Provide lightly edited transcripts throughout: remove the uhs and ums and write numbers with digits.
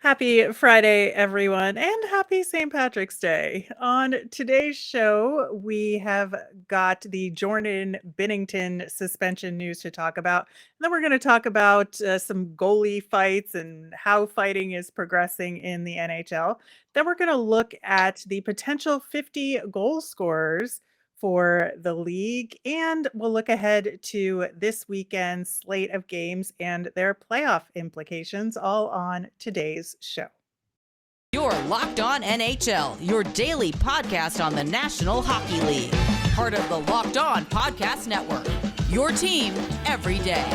Happy Friday, everyone, and happy St. Patrick's Day. On today's show, we have got the Jordan Binnington suspension news to talk about. And then we're going to talk about some goalie fights and how fighting is progressing in the NHL. Then we're going to look at the potential 50 goal scorers for the league, and we'll look ahead to this weekend's slate of games and their playoff implications, all on today's show. You're Locked On NHL, your daily podcast on the National Hockey League. Part of the Locked On Podcast Network, your team every day.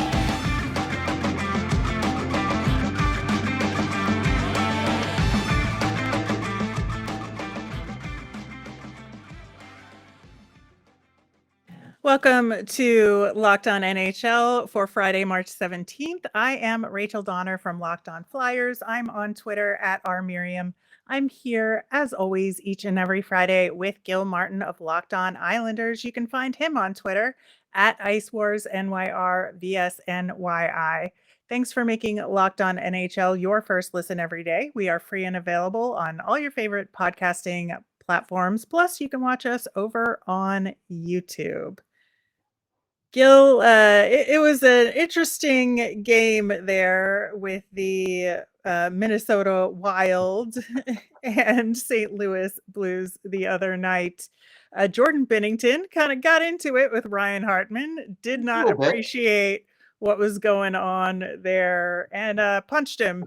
Welcome to Locked On NHL for Friday, March 17th. I am Rachel Donner from Locked On Flyers. I'm on Twitter at rmiriam. I'm here, as always, each and every Friday with Gil Martin of Locked On Islanders. You can find him on Twitter at IceWarsNYR, Thanks for making Locked On NHL your first listen every day. We are free and available on all your favorite podcasting platforms. Plus, you can watch us over on YouTube. Gil, it was an interesting game there with the Minnesota Wild and St. Louis Blues the other night. Jordan Binnington kind of got into it with Ryan Hartman, did not appreciate what was going on there, and punched him,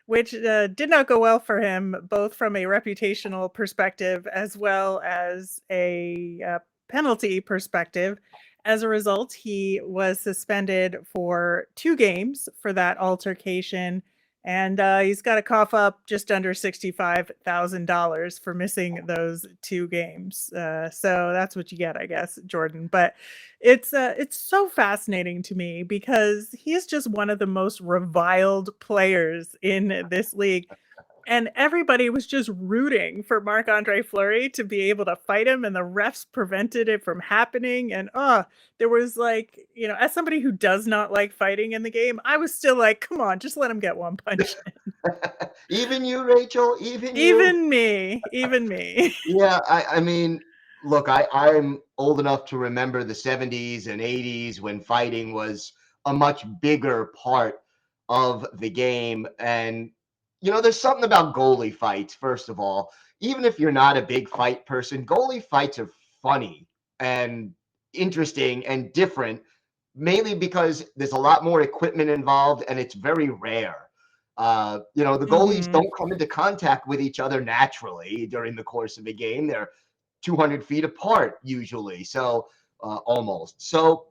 which did not go well for him, both from a reputational perspective as well as a penalty perspective. As a result, he was suspended for 2 games for that altercation, and he's got to cough up just under $65,000 for missing those 2 games. So that's what you get, I guess, Jordan. But it's so fascinating to me because he's just one of the most reviled players in this league. And everybody was just rooting for Marc-Andre Fleury to be able to fight him, and the refs prevented it from happening. And there was as somebody who does not like fighting in the game, I was still like, come on, just let him get one punch in. Even you, Rachel? Even me. Yeah, I mean, look, I'm old enough to remember the 70s and 80s when fighting was a much bigger part of the game. And there's something about goalie fights, first of all. Even if you're not a big fight person, goalie fights are funny and interesting and different, mainly because there's a lot more equipment involved and it's very rare. The goalies don't come into contact with each other naturally during the course of a game. They're 200 feet apart usually, so almost. So,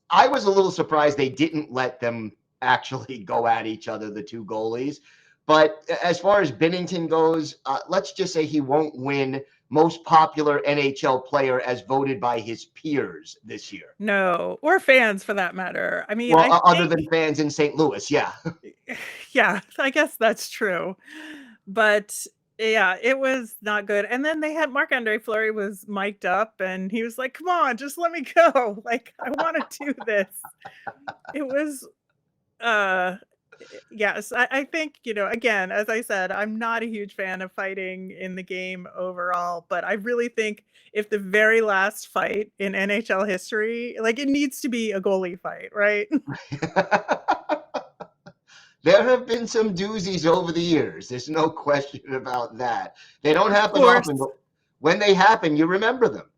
I was a little surprised they didn't let them actually go at each other, the two goalies. But as far as Binnington goes, let's just say he won't win most popular NHL player as voted by his peers this year. No, or fans for that matter. I mean, well, other than fans in St. Louis, yeah. Yeah, I guess that's true. But yeah, it was not good. And then they had Marc-Andre Fleury was mic'd up and he was like, come on, just let me go. Like, I want to do this. It was yes, I think, again, as I said, I'm not a huge fan of fighting in the game overall, but I really think if the very last fight in NHL history, like, it needs to be a goalie fight, right? There have been some doozies over the years. There's no question about that. They don't happen often, but when they happen, you remember them.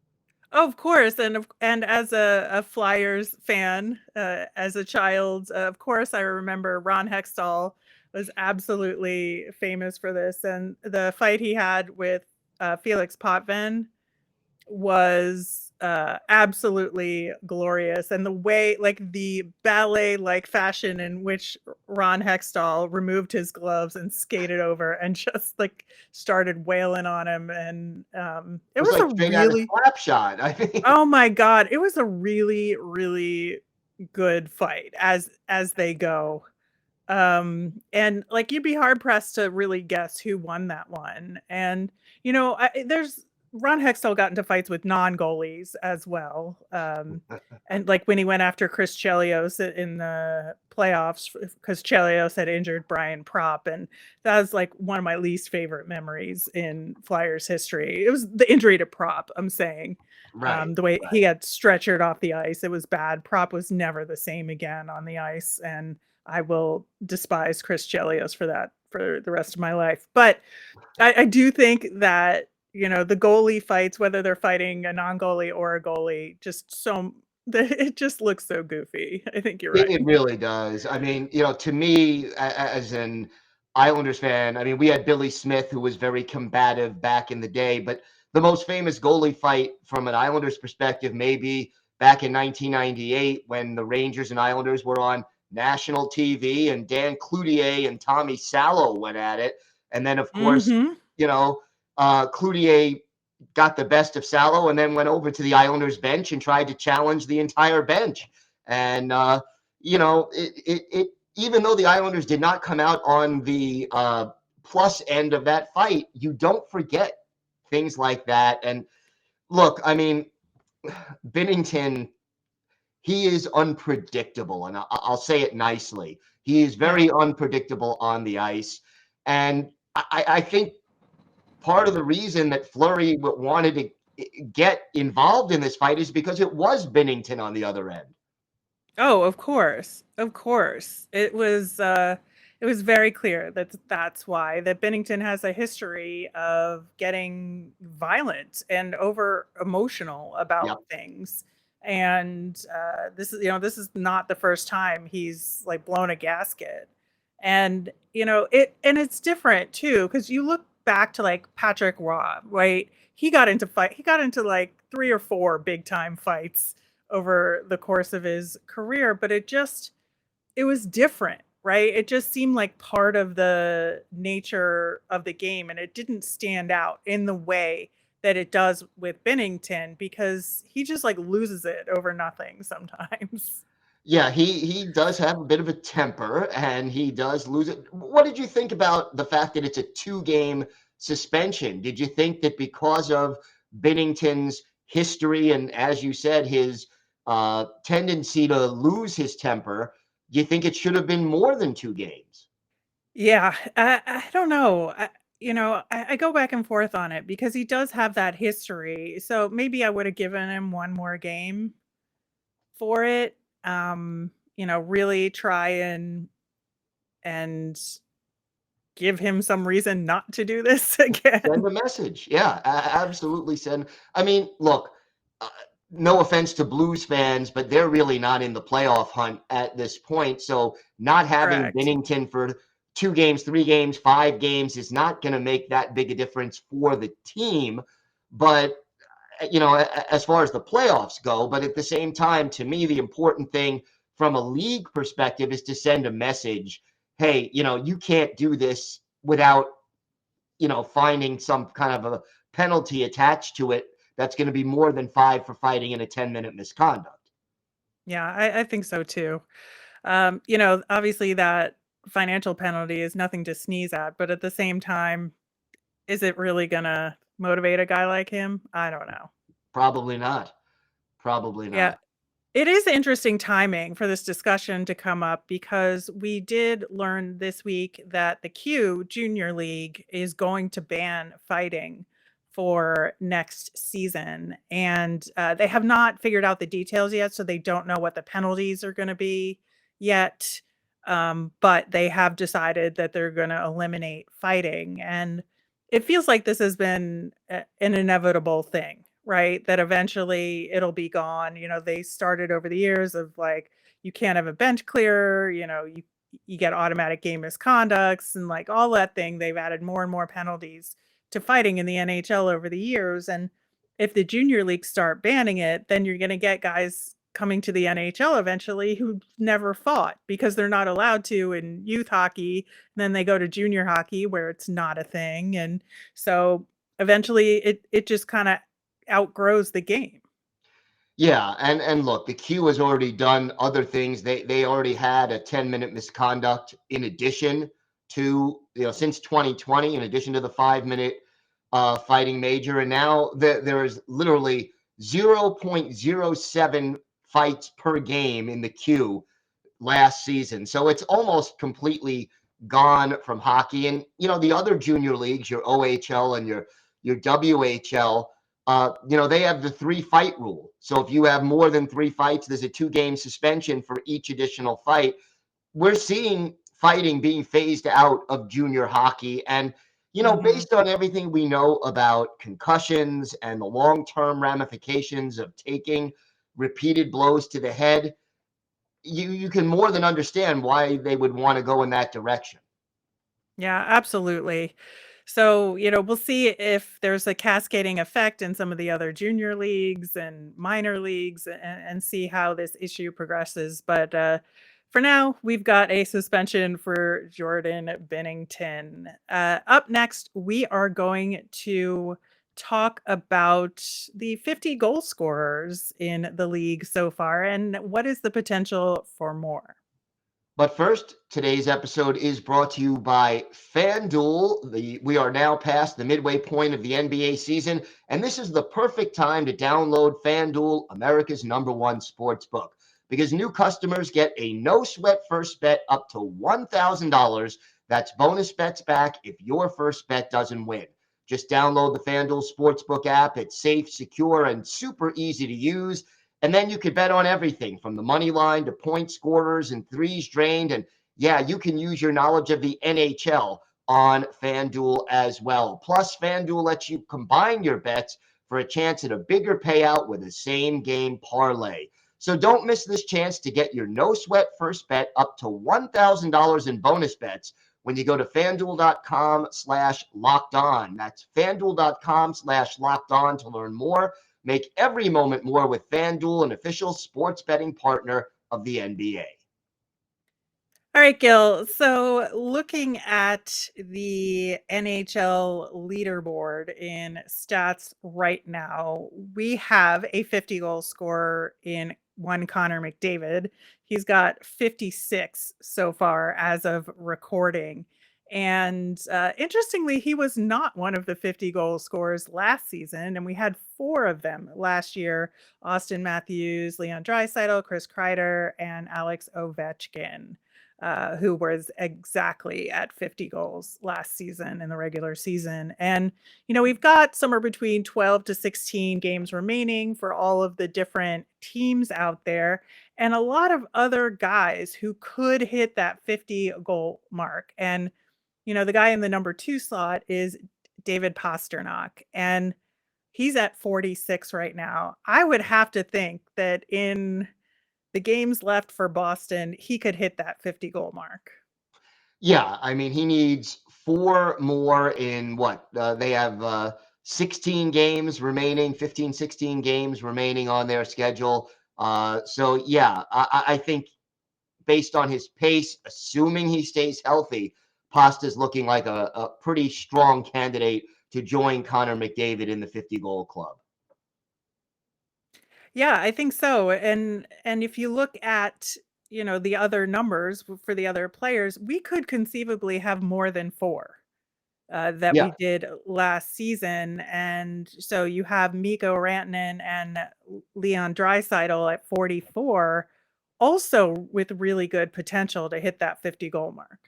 Of course, and as a Flyers fan, as a child, of course, I remember Ron Hextall was absolutely famous for this, and the fight he had with Felix Potvin was absolutely glorious, and the way, like the ballet-like fashion in which Ron Hextall removed his gloves and skated over and just like started wailing on him, and it was like a straight really out of slap shot. I mean, oh my god, it was a really, really good fight as they go. And like you'd be hard pressed to really guess who won that one. And there's Ron Hextall got into fights with non-goalies as well. And like when he went after Chris Chelios in the playoffs, because Chelios had injured Brian Propp. And that was like one of my least favorite memories in Flyers history. It was the injury to Propp, I'm saying. Right. The way he got stretchered off the ice, it was bad. Propp was never the same again on the ice. And I will despise Chris Chelios for that for the rest of my life. But I do think that, the goalie fights, whether they're fighting a non-goalie or a goalie, it just looks so goofy. I think you're right. It really does. I mean, to me, as an Islanders fan, I mean, we had Billy Smith, who was very combative back in the day, but the most famous goalie fight from an Islanders perspective, maybe back in 1998 when the Rangers and Islanders were on national TV and Dan Cloutier and Tommy Salo went at it. And then, of course, Mhm. Cloutier got the best of Salo and then went over to the Islanders bench and tried to challenge the entire bench. And, even though the Islanders did not come out on the plus end of that fight, you don't forget things like that. And look, I mean, Binnington, he is unpredictable, and I'll say it nicely. He is very unpredictable on the ice. And I think part of the reason that Fleury wanted to get involved in this fight is because it was Binnington on the other end. Oh, of course. Of course. It was very clear that that's why that Bennington has a history of getting violent and over emotional about Yep. things. And this is not the first time he's like blown a gasket. And it's different too, because you look back to like Patrick Roy, right? He got into like 3 or 4 big time fights over the course of his career, but it was different, right? It just seemed like part of the nature of the game, and it didn't stand out in the way that it does with Binnington, because he just like loses it over nothing sometimes. Yeah, he does have a bit of a temper and he does lose it. What did you think about the fact that it's a 2-game suspension? Did you think that because of Binnington's history and, as you said, his tendency to lose his temper, do you think it should have been more than 2 games? Yeah, I don't know. I go back and forth on it because he does have that history. So maybe I would have given him one more game for it. Really try and give him some reason not to do this Send again. a message. Yeah, absolutely send. I mean, look, uh, no offense to Blues fans, but they're really not in the playoff hunt at this point. So not having Correct. Binnington for 2 games, 3 games, 5 games is not going to make that big a difference for the team. But as far as the playoffs go, but at the same time, to me, the important thing from a league perspective is to send a message. Hey, you can't do this without finding some kind of a penalty attached to it that's going to be more than 5 for fighting in a 10-minute misconduct. Yeah, I think so too. Obviously that financial penalty is nothing to sneeze at, but at the same time, is it really gonna motivate a guy like him? I don't know. Probably not. Probably Yeah, not. it is interesting timing for this discussion to come up because we did learn this week that the Q Junior League is going to ban fighting for next season. And they have not figured out the details yet, so they don't know what the penalties are going to be yet. But they have decided that they're going to eliminate fighting. And it feels like this has been an inevitable thing, right? That eventually it'll be gone. They started over the years of like, you can't have a bench clear, you get automatic game misconducts and like all that thing. They've added more and more penalties to fighting in the NHL over the years. And if the junior leagues start banning it, then you're going to get guys coming to the NHL eventually who never fought because they're not allowed to in youth hockey. And then they go to junior hockey where it's not a thing. And so eventually it just kind of outgrows the game. Yeah, and look, the Q has already done other things. They already had a 10-minute misconduct in addition to, since 2020, in addition to the 5-minute fighting major, and now there is literally 0.07 fights per game in the queue last season. So it's almost completely gone from hockey. And the other junior leagues, your OHL and your WHL, they have the 3-fight rule. So if you have more than 3 fights, there's a 2-game suspension for each additional fight. We're seeing fighting being phased out of junior hockey. And based on everything we know about concussions and the long-term ramifications of taking repeated blows to the head, you can more than understand why they would want to go in that direction. Yeah, absolutely. So, we'll see if there's a cascading effect in some of the other junior leagues and minor leagues and see how this issue progresses. But for now, we've got a suspension for Jordan Binnington. Up next, we are going to talk about the 50 goal scorers in the league so far and what is the potential for more. But first, today's episode is brought to you by FanDuel. We are now past the midway point of the NBA season, and this is the perfect time to download FanDuel, America's #1 sports book, because new customers get a no-sweat first bet up to $1,000. That's bonus bets back if your first bet doesn't win. Just download the FanDuel Sportsbook app. It's safe, secure, and super easy to use. And then you could bet on everything from the money line to point scorers and threes drained. And yeah, you can use your knowledge of the NHL on FanDuel as well. Plus, FanDuel lets you combine your bets for a chance at a bigger payout with a same game parlay. So don't miss this chance to get your no sweat first bet up to $1,000 in bonus bets when you go to FanDuel.com/locked on. That's FanDuel.com/locked on to learn more. Make every moment more with FanDuel, an official sports betting partner of the NBA. All right, Gil. So looking at the NHL leaderboard in stats right now, we have a 50 goal scorer in one Connor McDavid. He's got 56 so far as of recording. And interestingly, he was not one of the 50 goal scorers last season, and we had 4 of them last year: Austin Matthews, Leon Draisaitl, Chris Kreider, and Alex Ovechkin, who was exactly at 50 goals last season in the regular season. And, we've got somewhere between 12 to 16 games remaining for all of the different teams out there, and a lot of other guys who could hit that 50 goal mark. And, the guy in the number 2 slot is David Pastrnak, and he's at 46 right now. I would have to think that in the games left for Boston, he could hit that 50 goal mark. Yeah, I mean, he needs 4 more in what? They have 16 games remaining, 15, 16 games remaining on their schedule. So, yeah, I think based on his pace, assuming he stays healthy, Pasta's looking like a pretty strong candidate to join Connor McDavid in the 50-goal club. Yeah, I think so. And if you look at, the other numbers for the other players, we could conceivably have more than 4 that Yeah. we did last season. And so you have Mikko Rantanen and Leon Draisaitl at 44, also with really good potential to hit that 50 goal mark.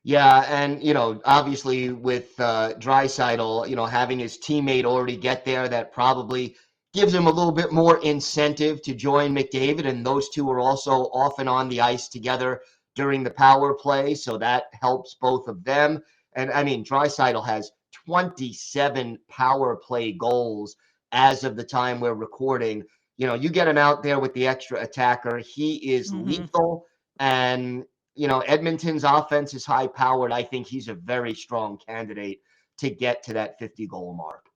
Yeah, and obviously with Draisaitl, having his teammate already get there, that probably gives him a little bit more incentive to join McDavid. And those two are also often on the ice together during the power play, so that helps both of them. And I mean, Draisaitl has 27 power play goals as of the time we're recording. You get him out there with the extra attacker, he is lethal. And Edmonton's offense is high powered. I think he's a very strong candidate to get to that 50 goal mark.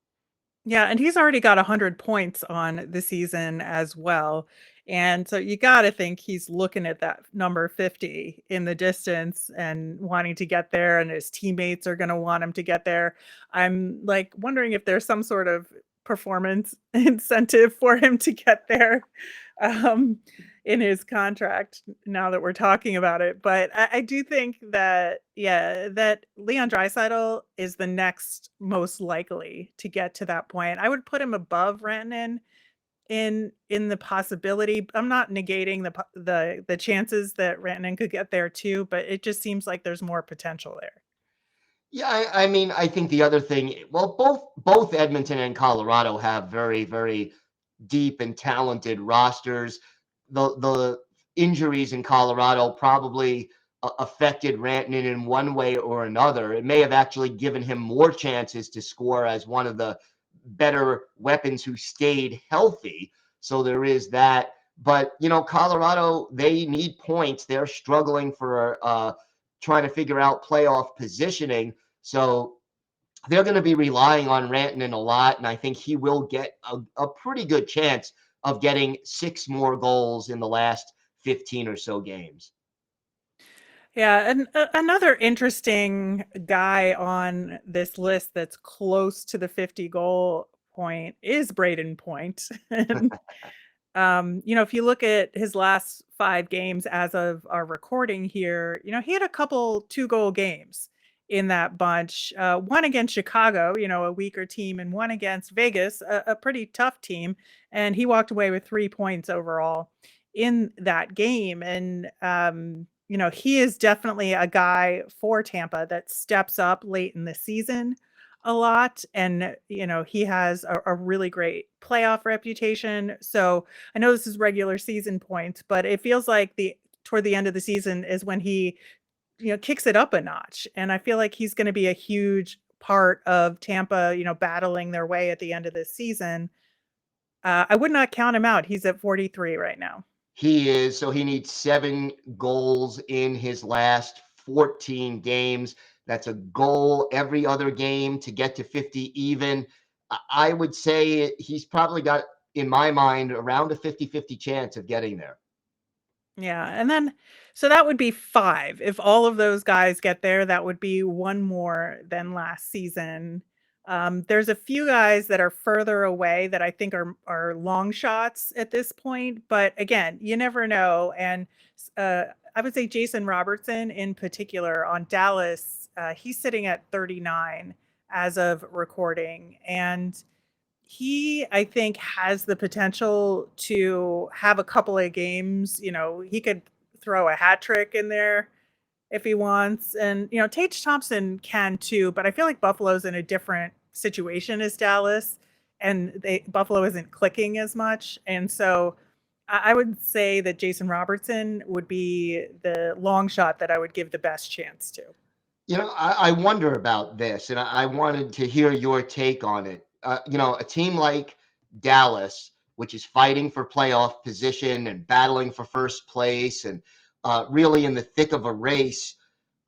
Yeah, and he's already got 100 points on the season as well. And so you got to think he's looking at that number 50 in the distance and wanting to get there, and his teammates are going to want him to get there. I'm like wondering if there's some sort of performance incentive for him to get there. Um, in his contract now that we're talking about it. But I do think that, that Leon Draisaitl is the next most likely to get to that point. I would put him above Rantanen in the possibility. I'm not negating the chances that Rantanen could get there too, but it just seems like there's more potential there. Yeah, I mean, I think the other thing, well, both Edmonton and Colorado have very, very deep and talented rosters. The injuries in Colorado probably affected Rantanen in one way or another. It may have actually given him more chances to score as one of the better weapons who stayed healthy. So there is that. But Colorado, they need points. They're struggling for trying to figure out playoff positioning. So they're going to be relying on Rantanen a lot, and I think he will get a pretty good chance of getting 6 more goals in the last 15 or so games. Yeah, and another interesting guy on this list that's close to the 50 goal point is Braden Point. And if you look at his last 5 games as of our recording here, he had a couple 2-goal games in that bunch. One against Chicago, a weaker team, and one against Vegas, a pretty tough team. And he walked away with 3 points overall in that game. And, he is definitely a guy for Tampa that steps up late in the season a lot. And, he has a really great playoff reputation. So I know this is regular season points, but it feels like toward the end of the season is when he, kicks it up a notch. And I feel like he's going to be a huge part of Tampa, battling their way at the end of this season. I would not count him out. He's at 43 right now. He is. So he needs 7 goals in his last 14 games. That's a goal every other game to get to 50 even. I would say he's probably got, in my mind, around a 50-50 chance of getting there. Yeah, and then so that would be 5. If all of those guys get there, that would be 1 more than last season. There's a few guys that are further away that I think are long shots at this point, but again, you never know. And I would say Jason Robertson in particular on Dallas, he's sitting at 39 as of recording, and he, I think, has the potential to have a couple of games. He could throw a hat trick in there if he wants. And, Tage Thompson can too, but I feel like Buffalo's in a different situation as Dallas, and Buffalo isn't clicking as much. And so I would say that Jason Robertson would be the long shot that I would give the best chance to. I wonder about this, and I wanted to hear your take on it. A team like Dallas, which is fighting for playoff position and battling for first place and really in the thick of a race,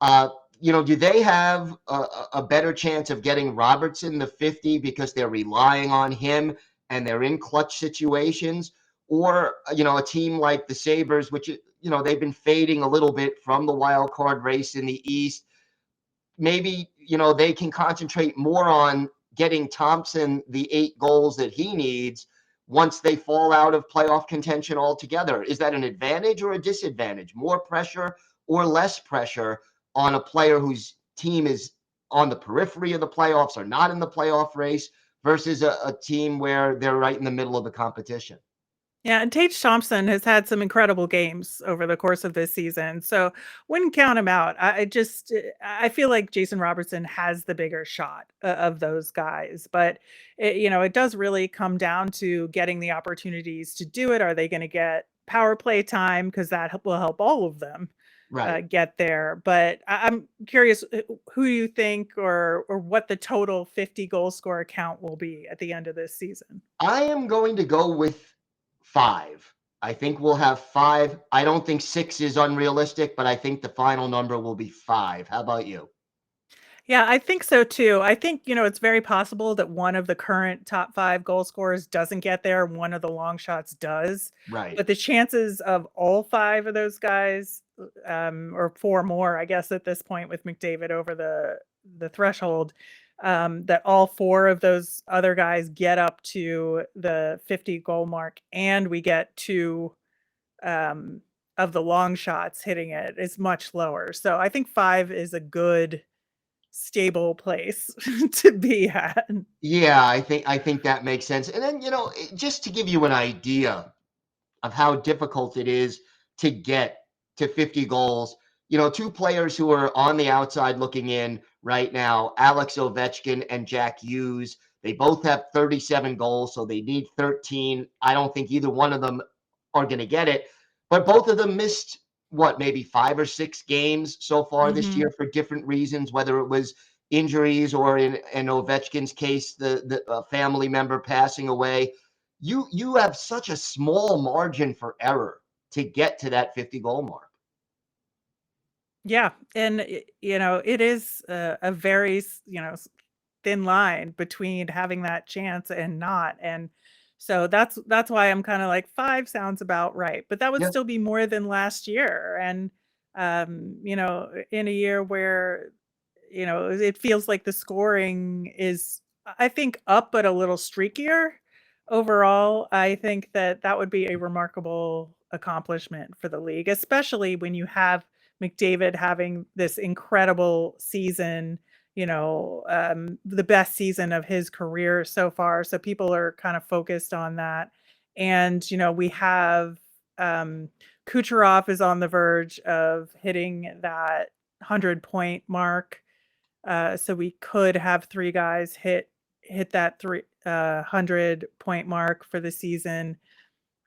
do they have a better chance of getting Robertson the 50 because they're relying on him and they're in clutch situations? Or, a team like the Sabres, which, they've been fading a little bit from the wild card race in the East. Maybe, they can concentrate more on getting Thompson the 8 goals that he needs once they fall out of playoff contention altogether. Is that an advantage or a disadvantage? More pressure or less pressure on a player whose team is on the periphery of the playoffs or not in the playoff race versus a team where they're right in the middle of the competition? Yeah, and Tage Thompson has had some incredible games over the course of this season, so wouldn't count him out. I feel like Jason Robertson has the bigger shot of those guys, but it does really come down to getting the opportunities to do it. Are they going to get power play time? Because that will help all of them Right. get there. But I'm curious who you think or what the total 50 goal scorer count will be at the end of this season. I am going to go with 5. I think we'll have 5. I don't think 6 is unrealistic, but I think the final number will be 5. How about you? Yeah, I think so too. I think, it's very possible that one of the current top 5 goal scorers doesn't get there, one of the long shots does. Right. But the chances of all 5 of those guys, or 4 more, I guess, at this point with McDavid over the threshold, that all 4 of those other guys get up to the 50 goal mark, and we get 2 um, of the long shots hitting it is much lower. So I think 5 is a good stable place to be at. Yeah, I think that makes sense. And then, just to give you an idea of how difficult it is to get to 50 goals, two players who are on the outside looking in right now, Alex Ovechkin and Jack Hughes. They both have 37 goals, so they need 13. I don't think either one of them are going to get it, but both of them missed maybe 5 or 6 games so far this Mhm. year for different reasons, whether it was injuries or in Ovechkin's case, the family member passing away. You have such a small margin for error to get to that 50 goal mark. Yeah, and it is a very thin line between having that chance and not, and so that's why I'm kind of like 5 sounds about right, but that would Yeah. still be more than last year, and in a year where it feels like the scoring is, I think, up but a little streakier. Overall, I think that would be a remarkable accomplishment for the league, especially when you have McDavid having this incredible season, the best season of his career so far. So people are kind of focused on that. And, we have um, Kucherov is on the verge of hitting that 100-point mark. So we could have 3 guys hit that 100-point mark for the season.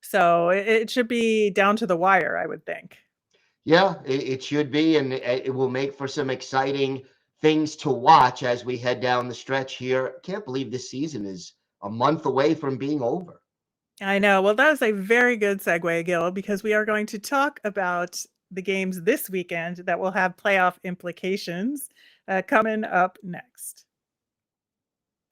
So it should be down to the wire, I would think. Yeah, it should be, and it will make for some exciting things to watch as we head down the stretch here. Can't believe this season is a month away from being over. I know. Well, that is a very good segue, Gil, because we are going to talk about the games this weekend that will have playoff implications coming up next.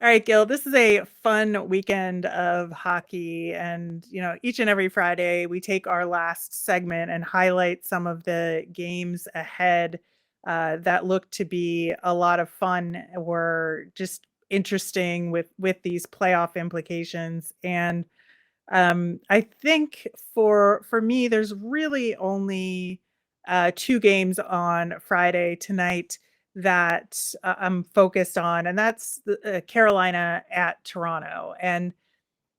All right, Gil, this is a fun weekend of hockey. And, each and every Friday, we take our last segment and highlight some of the games ahead that look to be a lot of fun or just interesting with these playoff implications. And I think for me, there's really only 2 games on Friday tonight that I'm focused on, and that's Carolina at Toronto. And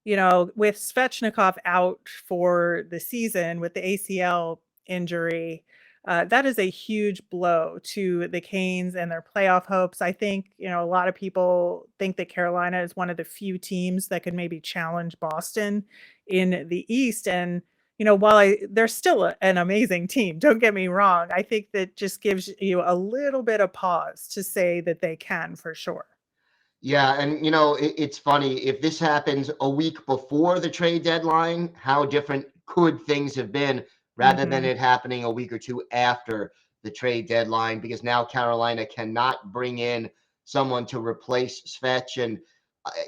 with Svechnikov out for the season with the ACL injury, that is a huge blow to the Canes and their playoff hopes. I think, a lot of people think that Carolina is one of the few teams that could maybe challenge Boston in the East. And, while they're still an amazing team, don't get me wrong, I think that just gives you a little bit of pause to say that they can for sure. Yeah, and it's funny if this happens a week before the trade deadline, how different could things have been rather than Hmm. it happening a week or two after the trade deadline? Because now Carolina cannot bring in someone to replace Svech, and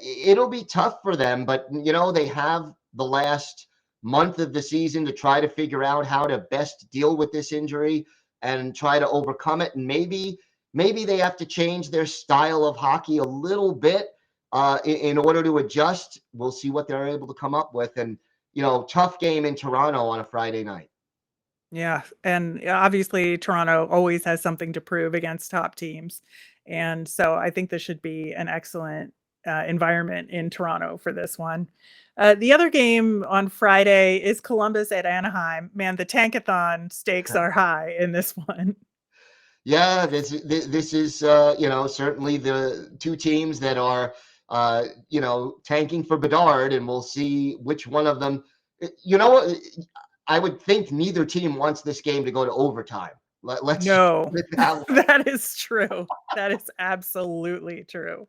it'll be tough for them. But they have the last month of the season to try to figure out how to best deal with this injury and try to overcome it, and maybe they have to change their style of hockey a little bit in order to adjust. We'll see what they're able to come up with. And, tough game in Toronto on a Friday night. Yeah, and obviously Toronto always has something to prove against top teams, and so I think this should be an excellent environment in Toronto for this one. The other game on Friday is Columbus at Anaheim. Man, the tankathon stakes are high in this one. Yeah, this is certainly the two teams that are tanking for Bedard, and we'll see which one of them. You know, I would think neither team wants this game to go to overtime. Let's just No, put it that way. that is true. That is absolutely true.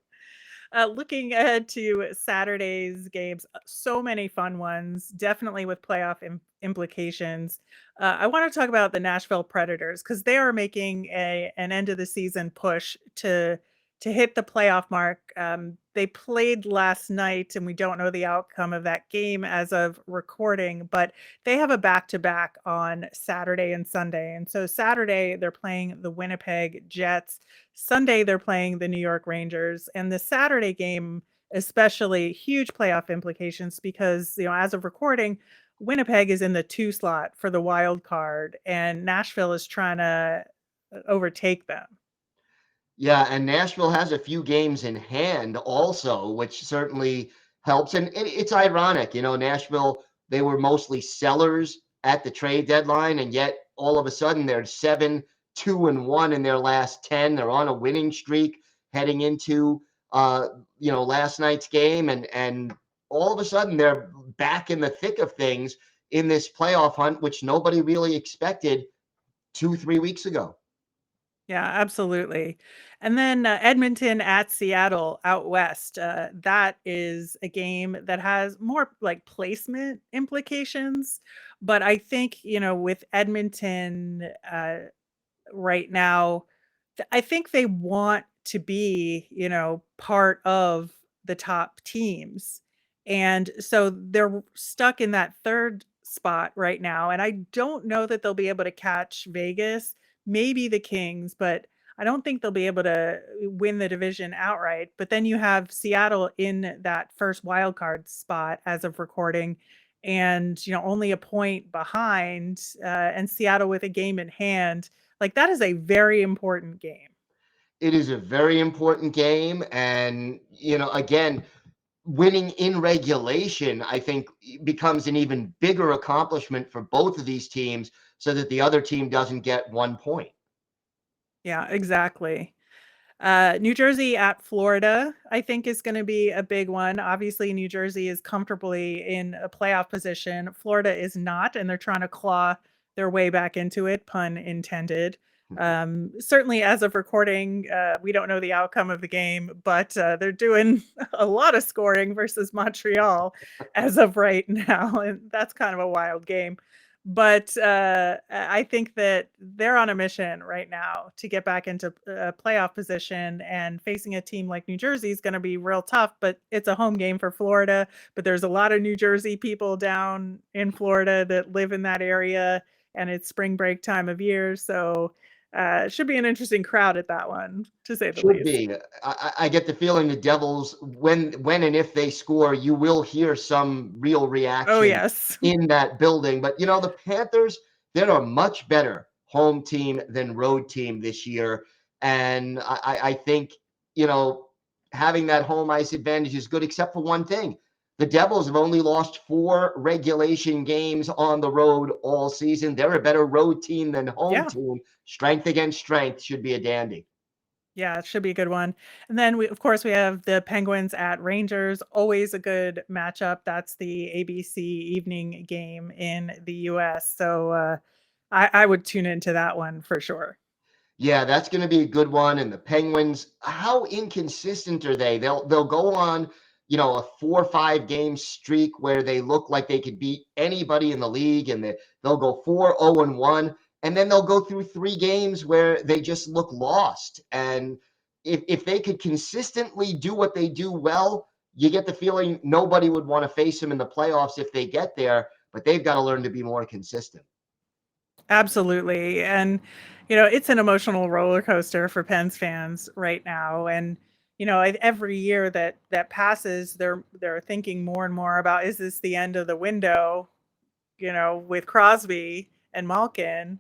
Looking ahead to Saturday's games, so many fun ones, definitely with playoff implications. I want to talk about the Nashville Predators because they are making an end of the season push to hit the playoff mark. They played last night, and we don't know the outcome of that game as of recording, but they have a back to back on Saturday and Sunday. And so Saturday they're playing the Winnipeg Jets. Sunday, they're playing the New York Rangers, and the Saturday game, especially huge playoff implications because, as of recording, Winnipeg is in the 2 slot for the wild card, and Nashville is trying to overtake them. Yeah, and Nashville has a few games in hand also, which certainly helps. And it's ironic, Nashville, they were mostly sellers at the trade deadline, and yet all of a sudden they're 7-2-1 in their last 10. They're on a winning streak heading into last night's game, and all of a sudden they're back in the thick of things in this playoff hunt, which nobody really expected 2-3 weeks ago. Yeah, absolutely. And then Edmonton at Seattle out west. That is a game that has more like placement implications. But I think, with Edmonton right now, I think they want to be, part of the top teams. And so they're stuck in that third spot right now. And I don't know that they'll be able to catch Vegas, maybe the Kings, but I don't think they'll be able to win the division outright. But then you have Seattle in that first wild card spot as of recording, and only a point behind, and Seattle with a game in hand. Like, that is a very important game. It is a very important game. And, again, winning in regulation, I think, becomes an even bigger accomplishment for both of these teams so that the other team doesn't get 1 point. Yeah, exactly. New Jersey at Florida, I think, is going to be a big one. Obviously, New Jersey is comfortably in a playoff position. Florida is not, and they're trying to claw their way back into it, pun intended. Certainly, as of recording, we don't know the outcome of the game, but they're doing a lot of scoring versus Montreal as of right now, and that's kind of a wild game. But I think that they're on a mission right now to get back into a playoff position, and facing a team like New Jersey is going to be real tough, but it's a home game for Florida. But there's a lot of New Jersey people down in Florida that live in that area, and it's spring break time of year. So it should be an interesting crowd at that one, to say the Should least. be. I get the feeling the Devils, when and if they score, you will hear some real Oh, reaction yes. in that building. But the Panthers, they're a much better home team than road team this year. And I think, having that home ice advantage is good, except for one thing. The Devils have only lost 4 regulation games on the road all season. They're a better road team than home Yeah. team. Strength against strength should be a dandy. Yeah, it should be a good one. And then of course, we have the Penguins at Rangers. Always a good matchup. That's the ABC evening game in the US. So I would tune into that one for sure. Yeah, that's going to be a good one. And the Penguins, how inconsistent are they? They'll go on, a 4 or 5 game streak where they look like they could beat anybody in the league, and they'll go 4-0-1, and then they'll go through 3 games where they just look lost. And if they could consistently do what they do well, you get the feeling nobody would want to face them in the playoffs if they get there. But they've got to learn to be more consistent. Absolutely. And, it's an emotional roller coaster for Pens fans right now. And, every year that passes, they're thinking more and more about, is this the end of the window, with Crosby and Malkin?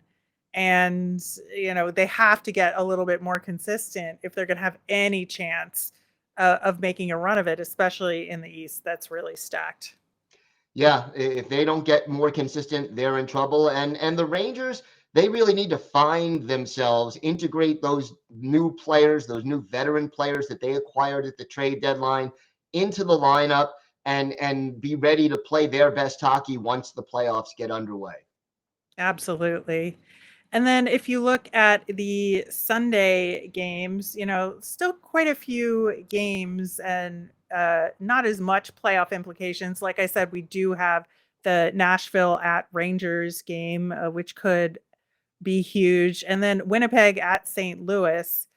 And, they have to get a little bit more consistent if they're going to have any chance of making a run of it, especially in the East. That's really stacked. Yeah, if they don't get more consistent, they're in trouble. And the Rangers, they really need to find themselves, integrate those new players, those new veteran players that they acquired at the trade deadline into the lineup, and be ready to play their best hockey once the playoffs get underway. Absolutely. And then if you look at the Sunday games, still quite a few games, and not as much playoff implications. Like I said, we do have the Nashville at Rangers game, which could be huge. And then Winnipeg at St. Louis.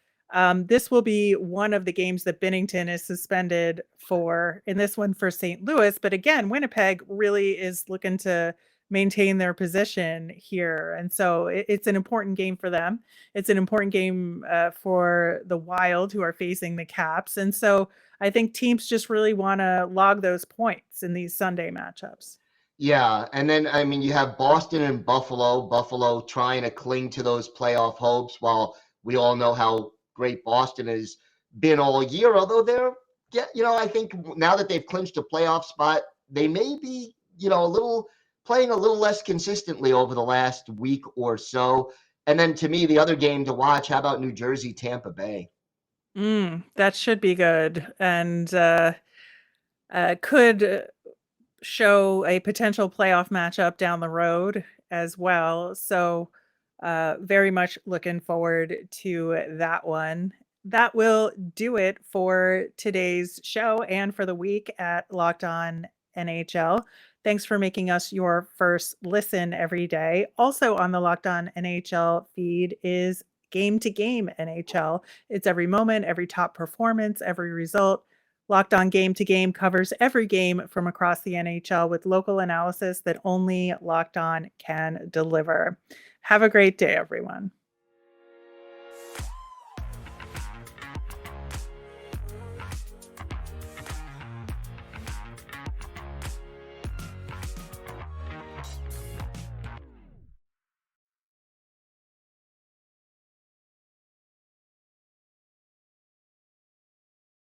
This will be one of the games that Binnington is suspended for, in this one for St. Louis. But again, Winnipeg really is looking to maintain their position here. And so it's an important game for them. It's an important game for the Wild, who are facing the Caps. And so I think teams just really want to log those points in these Sunday matchups. Yeah, and then I mean you have Boston and Buffalo. Buffalo trying to cling to those playoff hopes, while we all know how great Boston has been all year. Although they're, yeah, I think now that they've clinched a playoff spot, they may be, a little playing a little less consistently over the last week or so. And then to me, the other game to watch, how about New Jersey, Tampa Bay? That should be good, and could show a potential playoff matchup down the road as well. So, very much looking forward to that one. That will do it for today's show and for the week at Locked On NHL. Thanks for making us your first listen every day. Also on the Locked On NHL feed is Game to Game NHL. It's every moment, every top performance, every result. Locked On Game to Game covers every game from across the NHL with local analysis that only Locked On can deliver. Have a great day, everyone.